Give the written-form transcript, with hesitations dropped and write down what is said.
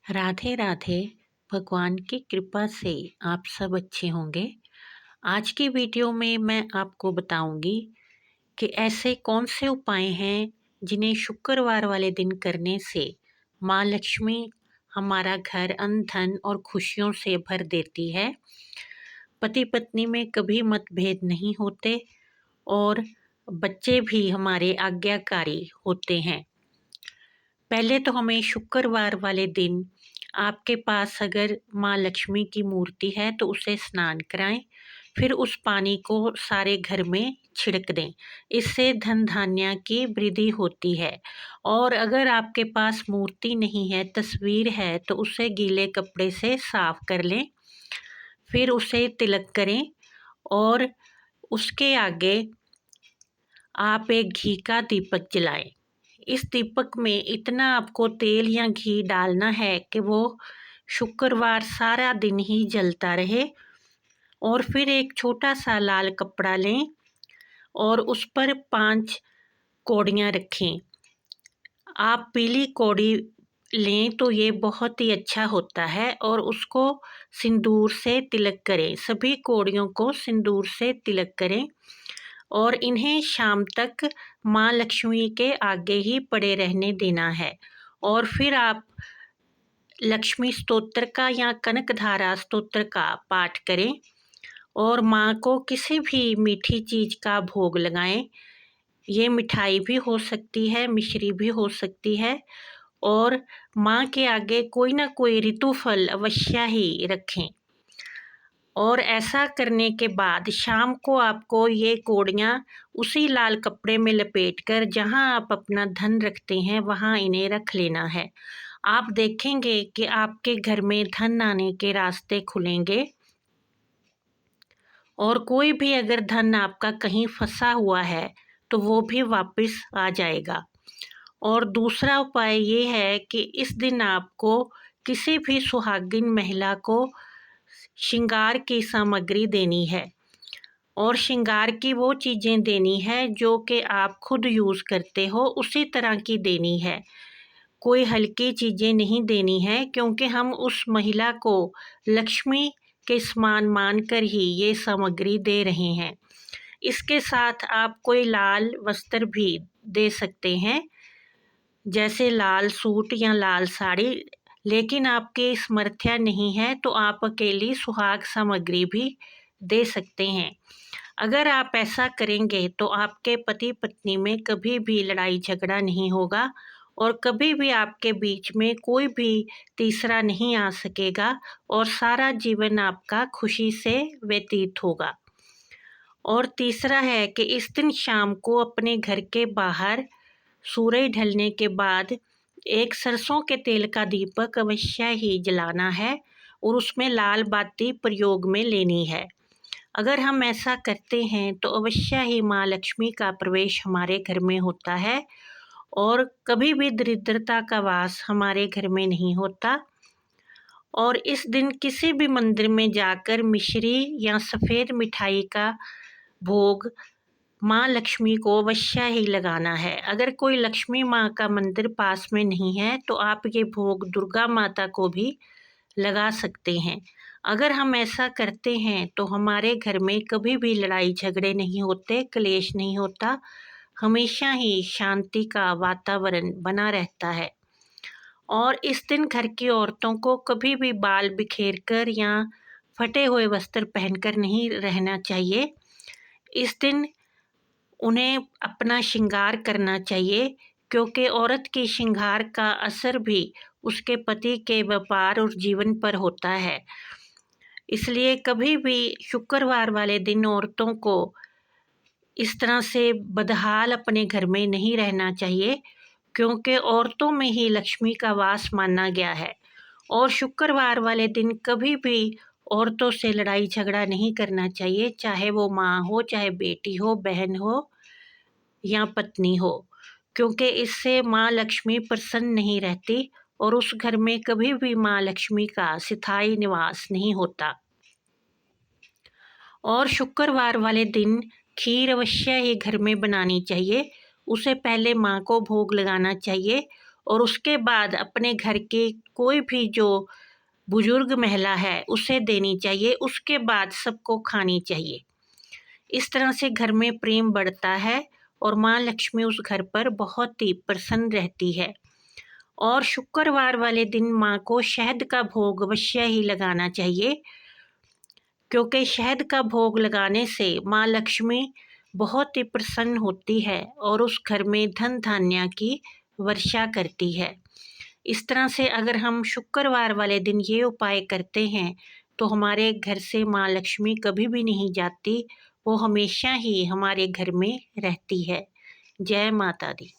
राधे राधे। भगवान की कृपा से आप सब अच्छे होंगे। आज की वीडियो में मैं आपको बताऊंगी कि ऐसे कौन से उपाय हैं जिन्हें शुक्रवार वाले दिन करने से माँ लक्ष्मी हमारा घर अन्न धन और खुशियों से भर देती है। पति पत्नी में कभी मतभेद नहीं होते और बच्चे भी हमारे आज्ञाकारी होते हैं। पहले तो हमें शुक्रवार वाले दिन आपके पास अगर माँ लक्ष्मी की मूर्ति है तो उसे स्नान कराएं, फिर उस पानी को सारे घर में छिड़क दें। इससे धन धान्य की वृद्धि होती है। और अगर आपके पास मूर्ति नहीं है, तस्वीर है, तो उसे गीले कपड़े से साफ कर लें, फिर उसे तिलक करें और उसके आगे आप एक घी का दीपक जलाएं। इस दीपक में इतना आपको तेल या घी डालना है कि वो शुक्रवार सारा दिन ही जलता रहे। और फिर एक छोटा सा लाल कपड़ा लें और उस पर 5 कौड़ियाँ रखें। आप पीली कौड़ी लें तो ये बहुत ही अच्छा होता है और उसको सिंदूर से तिलक करें। सभी कौड़ियों को सिंदूर से तिलक करें और इन्हें शाम तक माँ लक्ष्मी के आगे ही पड़े रहने देना है। और फिर आप लक्ष्मी स्तोत्र का या कनकधारा स्तोत्र का पाठ करें और माँ को किसी भी मीठी चीज़ का भोग लगाएं। ये मिठाई भी हो सकती है, मिश्री भी हो सकती है। और माँ के आगे कोई ना कोई ऋतु फल अवश्य ही रखें। और ऐसा करने के बाद शाम को आपको ये कौड़ियाँ उसी लाल कपड़े में लपेटकर जहाँ आप अपना धन रखते हैं वहाँ इन्हें रख लेना है। आप देखेंगे कि आपके घर में धन आने के रास्ते खुलेंगे और कोई भी अगर धन आपका कहीं फंसा हुआ है तो वो भी वापस आ जाएगा। और दूसरा उपाय ये है कि इस दिन आपको किसी भी सुहागिन महिला को श्रृंगार की सामग्री देनी है और श्रृंगार की वो चीज़ें देनी है जो कि आप खुद यूज़ करते हो, उसी तरह की देनी है। कोई हल्की चीज़ें नहीं देनी है, क्योंकि हम उस महिला को लक्ष्मी के समान मानकर ही ये सामग्री दे रहे हैं। इसके साथ आप कोई लाल वस्त्र भी दे सकते हैं, जैसे लाल सूट या लाल साड़ी। लेकिन आपकी समर्थ्य नहीं है तो आप अकेली सुहाग सामग्री भी दे सकते हैं। अगर आप ऐसा करेंगे तो आपके पति पत्नी में कभी भी लड़ाई झगड़ा नहीं होगा और कभी भी आपके बीच में कोई भी तीसरा नहीं आ सकेगा और सारा जीवन आपका खुशी से व्यतीत होगा। और तीसरा है कि इस दिन शाम को अपने घर के बाहर सूरज ढलने के बाद एक सरसों के तेल का दीपक अवश्य ही जलाना है और उसमें लाल बाती प्रयोग में लेनी है। अगर हम ऐसा करते हैं तो अवश्य ही माँ लक्ष्मी का प्रवेश हमारे घर में होता है और कभी भी दरिद्रता का वास हमारे घर में नहीं होता। और इस दिन किसी भी मंदिर में जाकर मिश्री या सफ़ेद मिठाई का भोग माँ लक्ष्मी को अवश्य ही लगाना है। अगर कोई लक्ष्मी माँ का मंदिर पास में नहीं है तो आप ये भोग दुर्गा माता को भी लगा सकते हैं। अगर हम ऐसा करते हैं तो हमारे घर में कभी भी लड़ाई झगड़े नहीं होते, क्लेश नहीं होता, हमेशा ही शांति का वातावरण बना रहता है। और इस दिन घर की औरतों को कभी भी बाल बिखेर कर या फटे हुए वस्त्र पहनकर नहीं रहना चाहिए। इस दिन उन्हें अपना श्रृंगार करना चाहिए, क्योंकि औरत के श्रृंगार का असर भी उसके पति के व्यापार और जीवन पर होता है। इसलिए कभी भी शुक्रवार वाले दिन औरतों को इस तरह से बदहाल अपने घर में नहीं रहना चाहिए, क्योंकि औरतों में ही लक्ष्मी का वास माना गया है। और शुक्रवार वाले दिन कभी भी औरतों से लड़ाई झगड़ा नहीं करना चाहिए, चाहे वो माँ हो, चाहे बेटी हो, बहन हो या पत्नी हो, क्योंकि इससे माँ लक्ष्मी प्रसन्न नहीं रहती और उस घर में कभी भी माँ लक्ष्मी का स्थायी निवास नहीं होता। और शुक्रवार वाले दिन खीर अवश्य ही घर में बनानी चाहिए। उसे पहले माँ को भोग लगाना चाहिए और उसके बाद अपने घर के कोई भी जो बुजुर्ग महिला है उसे देनी चाहिए, उसके बाद सबको खानी चाहिए। इस तरह से घर में प्रेम बढ़ता है और माँ लक्ष्मी उस घर पर बहुत ही प्रसन्न रहती है। और शुक्रवार वाले दिन माँ को शहद का भोग अवश्य ही लगाना चाहिए, क्योंकि शहद का भोग लगाने से माँ लक्ष्मी बहुत ही प्रसन्न होती है और उस घर में धन धान्य की वर्षा करती है। इस तरह से अगर हम शुक्रवार वाले दिन ये उपाय करते हैं तो हमारे घर से माँ लक्ष्मी कभी भी नहीं जाती, वो हमेशा ही हमारे घर में रहती है। जय माता दी।